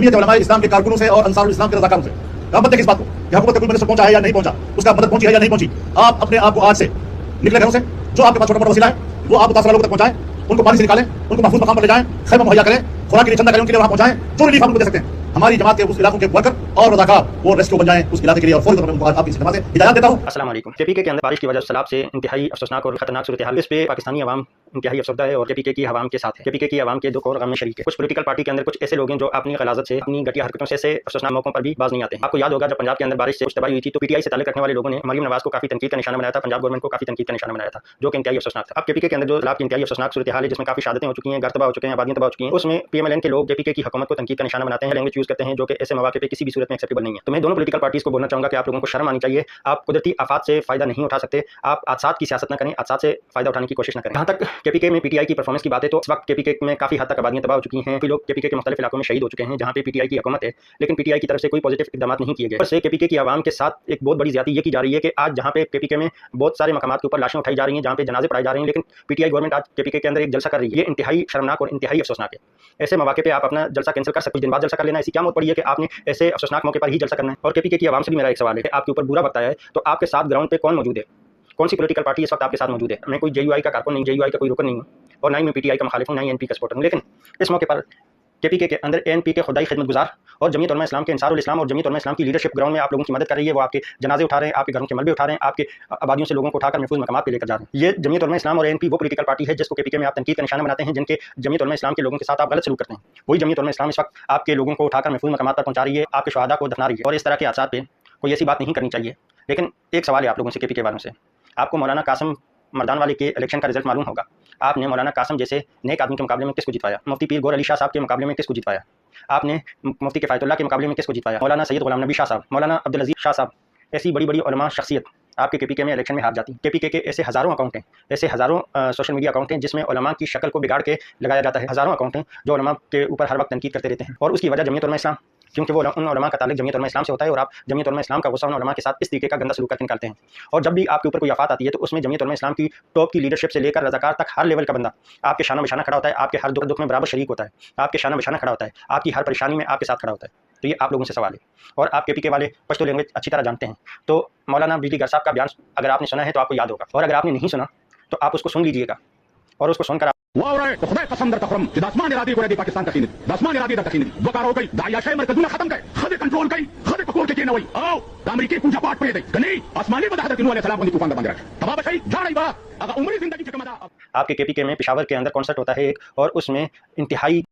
जमीयत उलमा इस्लाम के कारकुनों से और अंसारुल इस्लाम के रज़ाकारों से। आप बताइए इस बात को कि हुकूमत तक मिनिस्टर पहुंचा है या नहीं पहुंचा, उसका मदद पहुंची है या नहीं पहुंची। आप अपने आप को आज से निकले घरों से, जो आपके पास छोटा मोटा वसीला है वो आप 10 लोगों तक पहुंचाएं, उनको पानी से निकालें, उनको महफूज मकाम पर ले जाएं, खैमा मुहैया करें, खुराक के लिए चंदा करें, उनके लिए वहां पहुंचाएं, जो रिलीफ आप उनको दे सकते हैं। हमारी जमात के उस इलाकों के वर्कर और रज़ाकार वो रेस्क्यू बन जाएं उस इलाके के लिए, और फौरी तौर पर उनको आपकी खिदमत से हिदायत देता हूं। अस्सलाम वालेकुम। केपीके के अंदर बारिश की वजह से सैलाब से इंतहाई अफसोसनाक और खतरनाक सूरत हाल, इस पे पाकिस्तानी अवाम इंतहाई अफसरदा है और केपीके की अवाम के साथ है। केपीके की अवाम के दुख और गम में शरीक है। कुछ पॉलिटिकल पार्टी के अंदर कुछ ऐसे लोग हैं जो अपनी गलाजत से, अपनी घटिया हरकतों से ऐसे अफसोसनाक मौकों पर भी बाज नहीं आते हैं। आपको याद होगा जब पंजाब के अंदर बारिश से कुछ तबाही हुई थी तो पीटीआई से ताल्लुक रखने वाले लोगों ने मरियम नवाज को काफी तनकीद का निशाना बनाया था, पंजाब गवर्नमेंट को काफी तनकीद का निशाना बनाया था, जो कि इंतहाई अफसोसनाक था। अब केपीके के अंदर जो सैलाब की इंतहाई अफसोसनाक सूरत हाल है, जिसमें काफी शहादतें हो चुकी हैं, घर तबाह हो चुके हैं, आबादियां तबाह हो चुकी हैं, उसमें पीएमएलएन के लोग केपीके की हुकूमत को तनकीद का निशाना बनाते हैं, लैंग्वेज यूज करते हैं, जो कि ऐसे मौके पे किसी भी सूरत में एक्सेप्टेबल नहीं है। तो मैं दोनों पॉलिटिकल पार्टीज को बोलना चाहूंगा कि आप लोगों को शर्म आनी चाहिए। आप कुदरती आफात से फायदा नहीं उठा सकते, आप आसात की सियासत न करें, आसात से फायदा उठाने की कोशिश न करें। जहां तक केपीके में पीटीआई की परफॉर्मेंस की बात है तो इस वक्त केपीके में काफी हद तक आबादियां तबाह हो चुकी हैं, कई लोग केपीके के मुख्तलिफ इलाकों में शहीद हो चुके हैं जहां पे पीटीआई की हुकूमत है, लेकिन पीटीआई की तरफ से कोई पॉजिटिव इकदाम नहीं किए गए। से केपीके की आवाम के साथ एक बहुत बड़ी ज्यादती ये की जा रही है कि आज जहां पे केपीके में बहुत सारे मकामात के ऊपर लाशें उठाई जा रही हैं, जहां पे जनाजे पढ़ाए जा रहे हैं, लेकिन पीटीआई गवर्नमेंट आज केपीके के अंदर एक जलसा कर रही है। ये इंतहाई शर्मनाक और इंतहाई अफसोसनाक है। ऐसे मौके पे आप अपना जलसा कैंसिल कर सकते, कुछ दिन बाद जलसा कर लेना, ऐसी क्या मौत पड़ी है कि आपने ऐसे अफसोसनाक मौके पर ही जलसा करना है। और केपीके की आवाम से भी मेरा एक सवाल है, आपके ऊपर बुरा वक्त आया है तो आपके साथ ग्राउंड पे कौन मौजूद है, कौन सी पॉलिटिकल पार्टी इस वक्त आपके साथ मौजूद है। मैं कोई जेयूआई का कारकुन नहीं, जेयूआई का कोई रुकन नहीं हूँ और ना ही मैं पीटीआई का मुखालिफ हूँ, ना ही एनपी का सपोर्टर हूँ, लेकिन इस मौके पर केपीके के अंदर एनपी के खुदाई खिदमत गुजार और जमीयत उलमा इस्लाम के अंसारुल इस्लाम और जमीयत उलमा इस्लाम की लीडरशिप ग्राउंड में आप लोगों की मदद कर रही है। वो आपके जनाजे उठा रहे हैं, आपके घरों के मलबे उठा रहे हैं, आपके आबादियों से लोगों को उठाकर महफूज मकामात पे लेकर जा रहे हैं। ये जमीयत उलमा इस्लाम और एनपी वो पॉलिटिकल पार्टी है जिसको केपीके में आप तनकीद का निशाना बनाते हैं, जिनके जमीयत उलमा इस्लाम के लोगों के साथ आप गलत सलूक करते हैं। वही जमीयत उलमा इस्लाम इस वक्त आपके लोगों को उठाकर महफूज मकामात पर पहुंचा रही है, आपके शहादा को दफना रही है, और इस तरह के हादसात पे कोई ऐसी बात नहीं करनी चाहिए। लेकिन एक सवाल है आप लोगों से, केपीके वालों से, आपको मौलाना कासिम मर्दान वाले के इलेक्शन का रिजल्ट मालूम होगा। आपने मौलाना कासिम जैसे नेक आदमी के मुकाबले में किसको जितवाया? मुफ्ती पीर गौर अली शाह साहब के मुकाबले में किसको जितवाया? आपने मुफ्ती किफ़ायतुल्लाह के मुकाबले में किसको जितवाया? मौलाना सैयद गुलाम नबी शाह साहब, मौलाना अब्दुल अजीज शाह साहब, ऐसी बड़ी बड़ी उलमा शख्सियत आपके केपीके में इलेक्शन में हार जाती। केपीके के ऐसे हज़ारों अकाउंट हैं, ऐसे हज़ारों सोशल मीडिया अकाउंट हैं जिसमें उलमा की शक्ल को बिगाड़ के लगाया जाता है। हज़ारों अकाउंट हैं जो उलमा के ऊपर हर वक्त तनकीद करते रहते हैं, और उसकी वजह जमीयत उलमा इस्लाम, क्योंकि वो उन उलमा का ताल्लुक जमीयत उलमा इस्लाम से होता है और आप जमीयत उलमा इस्लाम का गुस्सा उन उलमा के साथ इस तरीके का गंदा सलूक करके निकालते हैं। और जब भी आपके ऊपर कोई आफत आती है तो उसमें जमीयत उलमा इस्लाम की टॉप की लीडरशिप से लेकर रज़ाकार तक हर लेवल का बंदा आपके शाना बशाना खड़ा होता है, आपके हर दुख में बराबर शरीक होता है, आपके शाना बशाना खड़ा होता है, आपकी हर परेशानी में आपके साथ खड़ा होता है। तो ये आप लोगों से सवाल है, और आप केपीके वाले पश्तो लैंग्वेज अच्छी तरह जानते हैं। तो मौलाना बिजली गर साहब का बयान अगर आपने सुना है तो आपको याद होगा, और अगर आपने नहीं सुना तो आप उसको सुन लीजिएगा, और उसको सुनकर पाकिस्तान का सीन दसमान इरादी तक सीन वकार हो गई दायाशे मरकजुना खत्म गए खदे कंट्रोल गई खदे पकोड़ के केना वही आओ अमेरिकी पूजा पाठ पे दे गनी आसमानी बदहत किनो अलैहि सलाम बंदी तूफान बंद रख तबाह बशाई जाड़ी बा अगर उम्र जिंदगी के कमदा। आपके केपीके में पेशावर के अंदर कॉन्सर्ट होता है एक, और उसमें इंतहाई